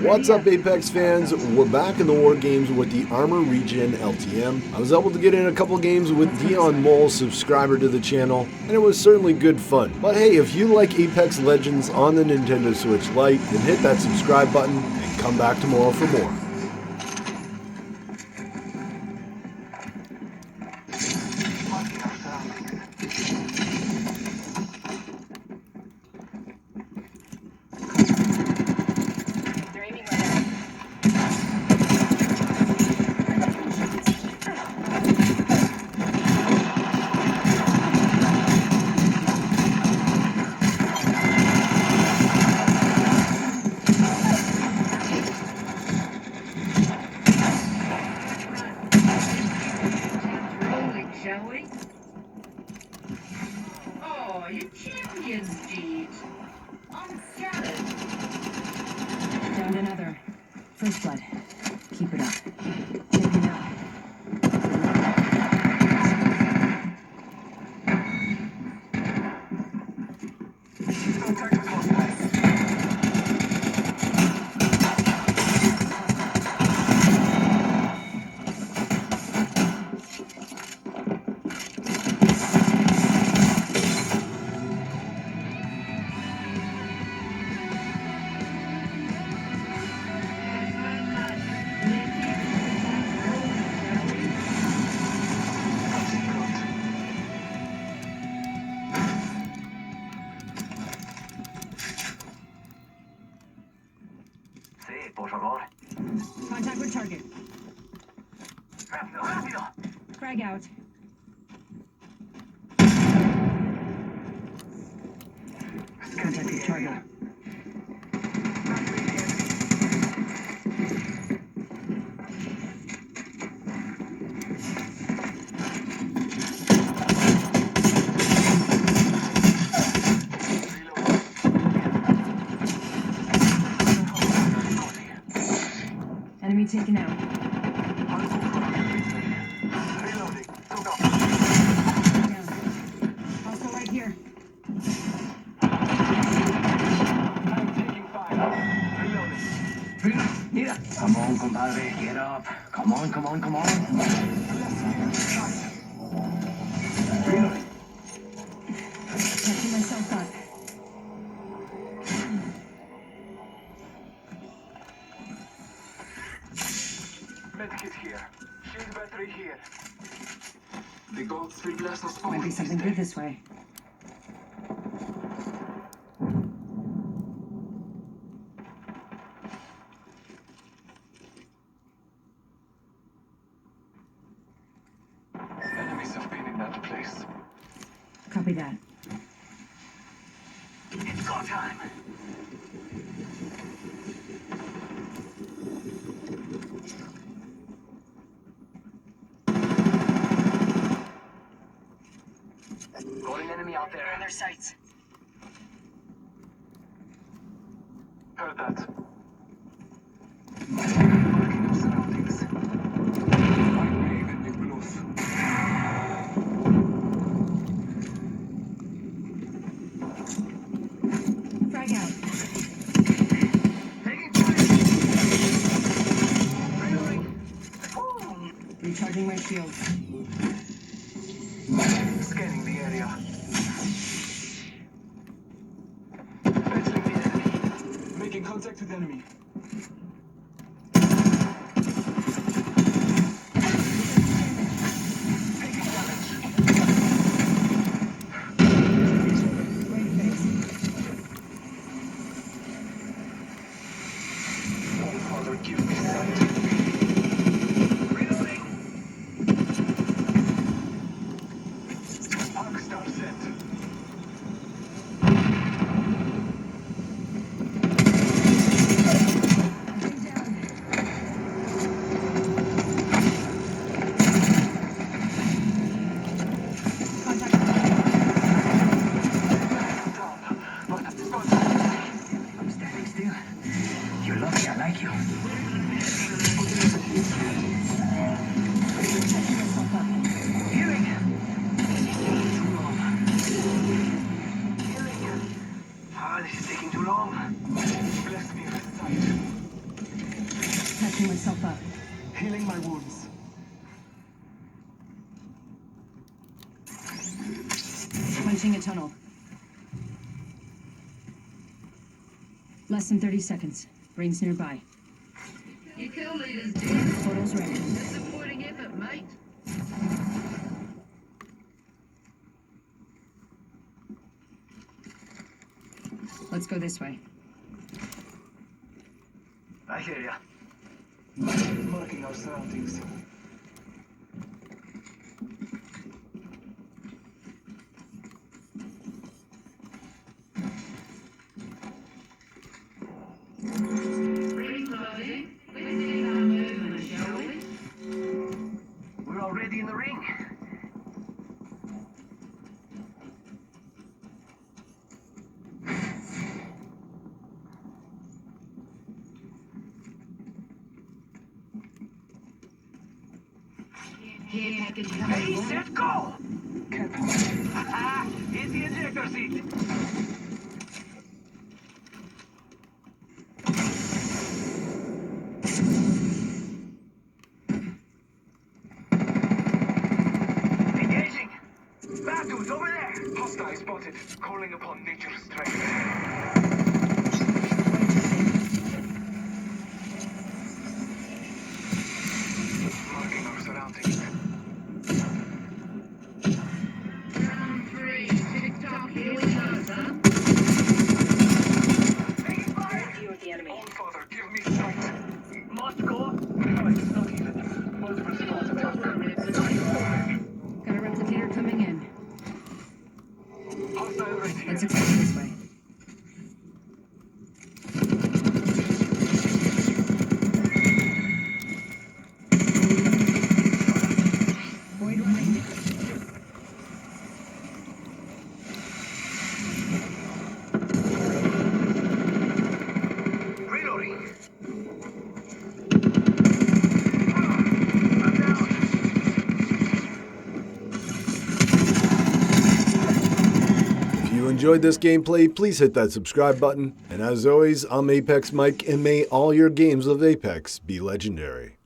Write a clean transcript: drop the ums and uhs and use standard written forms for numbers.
What's up, Apex fans? We're back in the war games with the Armor Regen LTM. I was able to get in a couple games with Dion Mole, subscriber to the channel, and it was certainly good fun. But hey, if you like Apex Legends on the Nintendo Switch Lite, then hit that subscribe button and come back tomorrow for more. Shall we? Oh, you champions, Deed. I'm scattered. Downed another. First blood. Keep it up. Taking out. Sí, por favor. Contact with target. Rápido, rápido. Frag out. Contact with target. Enemy taken out. Reloading. Go, go. Down. Also right here. I'm taking fire. Reloading. Mira. Come on, compadre. Get up. Come on, come on, come on. Reloading. Catching myself up. Medkit here. Shield battery here. The goats will bless us all. Might be something good this way. Enemies have been in that place. Copy that. It's go time. Got an enemy out there. On their sights. Heard that. Marking your surroundings. Raven with blues. Frag out. Taking fire. Reloading. Recharging my shields. Scanning the area. Fetching the enemy. Making contact with enemy. Taking damage. Great face. Oh, Father, give me sight. Reloading. Arc star set. I'm standing still. You're lucky I like you. Healing. Too long. Healing. Ah, this is taking too long. Bless me with sight. Patching myself up. Healing my wounds. Punching a tunnel. Less than 30 seconds. Rings nearby. Your kill leader's dead. Portal's ready. Disappointing effort, mate. Let's go this way. I hear ya. Marking our surroundings. Reloading. Let's get our movement, shall we? We're already in the ring. Care package Hey, coming along. set, go! Hit the ejector seat. Engaging. Bad dudes over there. Hostile spotted. Calling upon nature's strength. Marking our surroundings. Round 3. TikTok, here we go, son. Taking fire! View of the enemy. All father, give me sight. Must go. No, it's not even. Multiple squads attack. Got a replicator coming in. Hostile right here. Let's explore this way. Void running. Reloading. I'm down. If you enjoyed this gameplay, please hit that subscribe button. And as always, I'm Apex Mike, and may all your games of Apex be legendary.